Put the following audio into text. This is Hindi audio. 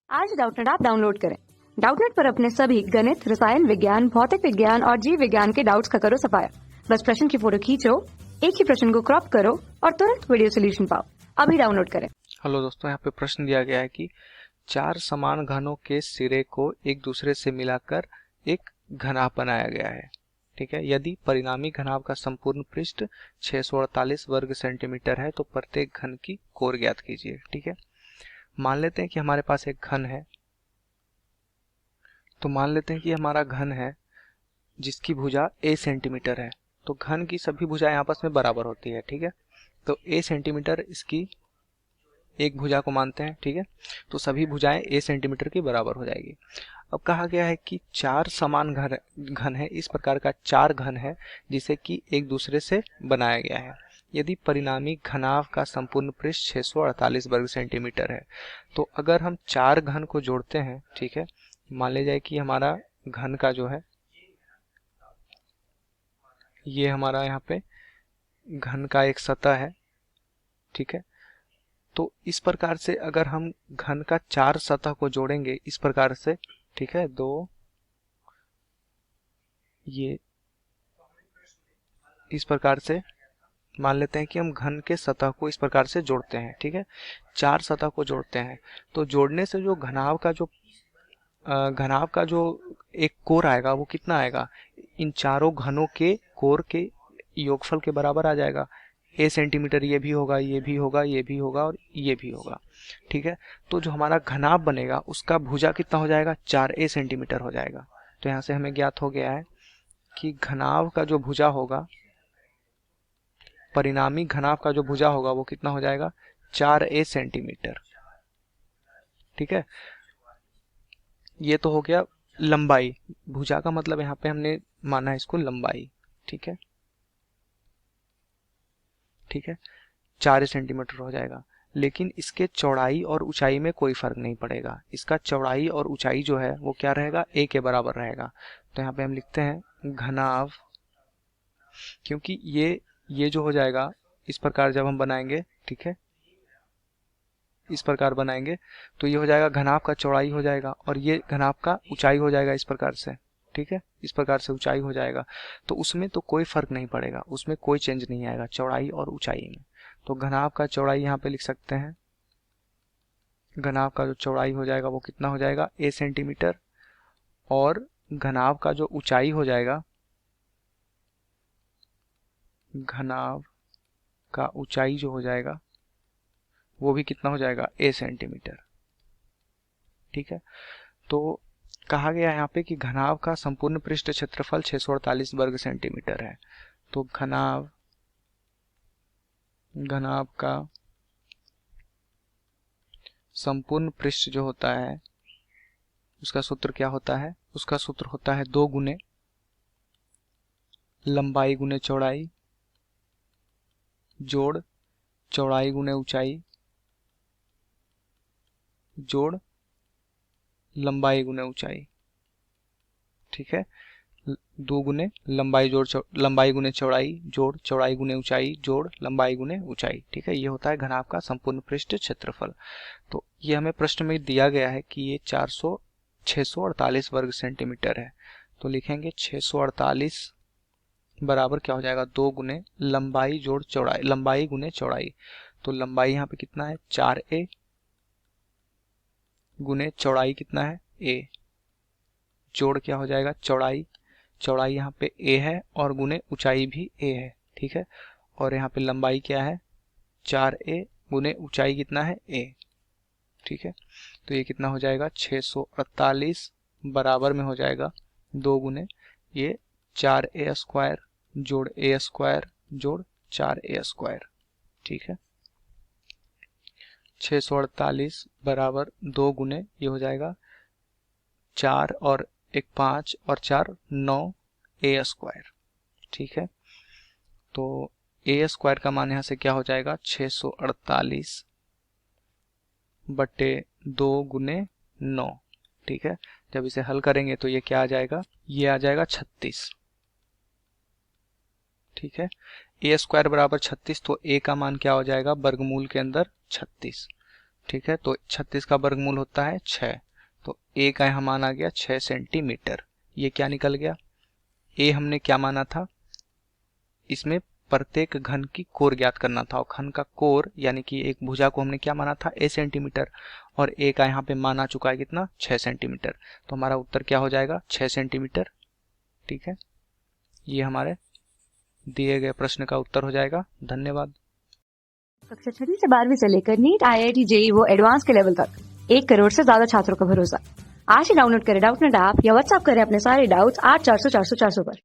आज डाउटनेट ऐप डाउनलोड करें। डाउटनेट पर अपने सभी गणित, रसायन विज्ञान, भौतिक विज्ञान और जीव विज्ञान के डाउट्स का करो सफाया। बस प्रश्न की फोटो खींचो, एक ही प्रश्न को क्रॉप करो और तुरंत वीडियो सोल्यूशन पाओ। अभी डाउनलोड करें। हेलो दोस्तों, यहाँ पे प्रश्न दिया गया है कि चार समान घनों के सिरे को एक दूसरे से मिलाकर एक घनाभ बनाया गया है। ठीक है, यदि परिणामी घनाभ का संपूर्ण पृष्ठ 648 वर्ग सेंटीमीटर है तो प्रत्येक घन की कोर ज्ञात कीजिए। ठीक है, मान लेते हैं कि हमारे पास एक घन है। तो मान लेते हैं कि हमारा घन है जिसकी भुजा a सेंटीमीटर है। तो घन की सभी भुजाएं आपस में बराबर होती है। ठीक है, तो a सेंटीमीटर इसकी एक भुजा को मानते हैं। ठीक है, तो सभी भुजाएं a सेंटीमीटर की बराबर हो जाएगी। अब कहा गया है कि चार समान घन है, इस प्रकार का चार घन है जिसे कि एक दूसरे से बनाया गया है। यदि परिणामी घनाभ का संपूर्ण पृष्ठ 648 वर्ग सेंटीमीटर है तो अगर हम चार घन को जोड़ते हैं, ठीक है, मान ले जाए कि हमारा घन का जो है ये हमारा यहाँ पे घन का एक सतह है। ठीक है, तो इस प्रकार से अगर हम घन का चार सतह को जोड़ेंगे इस प्रकार से, ठीक है, दो ये इस प्रकार से मान लेते हैं कि हम घन के सतह को इस प्रकार से जोड़ते हैं। ठीक है, चार सतह को जोड़ते हैं तो जोड़ने से जो घनाभ का जो एक कोर आएगा वो कितना आएगा, इन चारों घनों के कोर के योगफल के बराबर आ जाएगा। a सेंटीमीटर ये भी होगा, ये भी होगा, ये भी होगा और ये भी होगा। ठीक है, तो जो हमारा घनाभ बनेगा उसका भुजा कितना हो जाएगा, 4a सेंटीमीटर हो जाएगा। तो यहाँ से हमें ज्ञात हो गया है कि घनाभ का जो भुजा होगा, परिणामी घनाभ का जो भुजा होगा वो कितना हो जाएगा, 4a सेंटीमीटर। ठीक है, ये तो हो गया लंबाई। भुजा का मतलब यहाँ पे हमने माना है इसको लंबाई। ठीक है, ठीक है, 4 सेंटीमीटर हो जाएगा। लेकिन इसके चौड़ाई और ऊंचाई में कोई फर्क नहीं पड़ेगा। इसका चौड़ाई और ऊंचाई जो है वो क्या रहेगा, a के बराबर रहेगा। तो यहाँ पे हम लिखते हैं घनाभ, क्योंकि ये जो हो जाएगा इस प्रकार जब हम बनाएंगे, ठीक है, इस प्रकार बनाएंगे तो ये हो जाएगा घनाभ का चौड़ाई हो जाएगा और ये घनाभ का ऊंचाई हो जाएगा इस प्रकार से। ठीक है, इस प्रकार से ऊंचाई हो जाएगा तो उसमें तो कोई फर्क नहीं पड़ेगा, उसमें कोई चेंज नहीं आएगा चौड़ाई और ऊंचाई में। तो घनाभ का चौड़ाई यहाँ पे लिख सकते हैं, घनाभ का जो चौड़ाई हो जाएगा वो कितना हो जाएगा, a सेंटीमीटर, और घनाभ का जो ऊंचाई हो जाएगा, घनाभ का ऊंचाई जो हो जाएगा वो भी कितना हो जाएगा, a सेंटीमीटर। ठीक है, तो कहा गया है यहाँ पे कि घनाभ का संपूर्ण पृष्ठ क्षेत्रफल 648 वर्ग सेंटीमीटर है। तो घनाभ का संपूर्ण पृष्ठ जो होता है उसका सूत्र क्या होता है, उसका सूत्र होता है 2 गुने लंबाई गुने चौड़ाई जोड़ चौड़ाई गुने ऊंचाई जोड़ लंबाई गुने ऊंचाई। ठीक है, 2 गुने लंबाई लंबाई गुने चौड़ाई जोड़ चौड़ाई गुने ऊंचाई जोड़ लंबाई गुने ऊंचाई। ठीक है, ये होता है घनाभ का संपूर्ण पृष्ठ क्षेत्रफल। तो ये हमें प्रश्न में दिया गया है कि ये 648 वर्ग सेंटीमीटर है। तो लिखेंगे 648 बराबर क्या हो जाएगा, 2 गुने लंबाई जोड़ चौड़ाई, लंबाई गुने चौड़ाई। तो लंबाई यहाँ पे कितना है, 4a, गुने चौड़ाई कितना है, a, जोड़ क्या हो जाएगा, चौड़ाई, चौड़ाई यहाँ पे a है और गुने ऊंचाई भी a है। ठीक है, और यहाँ पे लंबाई क्या है, 4a, गुने ऊंचाई कितना है, a। ठीक है, तो ये कितना हो जाएगा, 648 बराबर में हो जाएगा 2 गुने ये 4a स्क्वायर जोड़ a स्क्वायर जोड़ 4a स्क्वायर। ठीक है, 648 बराबर 2 गुने ये हो जाएगा 4 और 1 5 और 4 9 a स्क्वायर। ठीक है, तो a स्क्वायर का मान यहाँ से क्या हो जाएगा, 648 बटे 2 गुने 9। ठीक है, जब इसे हल करेंगे तो ये क्या आ जाएगा, ये आ जाएगा 36। ठीक है, a स्क्वायर बराबर 36, तो a का मान क्या हो जाएगा, वर्गमूल के अंदर 36। ठीक है, तो 36 का वर्गमूल होता है 6, तो ए का यहाँ मान आ गया 6 सेंटीमीटर। ये क्या निकल गया, ए हमने क्या माना था, इसमें प्रत्येक घन की कोर ज्ञात करना था, और घन का कोर यानी कि एक भुजा को हमने क्या माना था, ए सेंटीमीटर, और ए का यहाँ पे मान आ चुका है कितना, 6 सेंटीमीटर। तो हमारा उत्तर क्या हो जाएगा, 6 सेंटीमीटर। ठीक है, ये हमारे दिए गए प्रश्न का उत्तर हो जाएगा। धन्यवाद। कक्षा 6 से 12वीं से लेकर नीट, IIT, JEE वो एडवांस के लेवल तक 1 करोड़ से ज्यादा छात्रों का भरोसा। आज ही डाउनलोड करें डाउटनेट ऐप या व्हाट्सएप करें अपने सारे डाउट्स 8400 400 400 पर।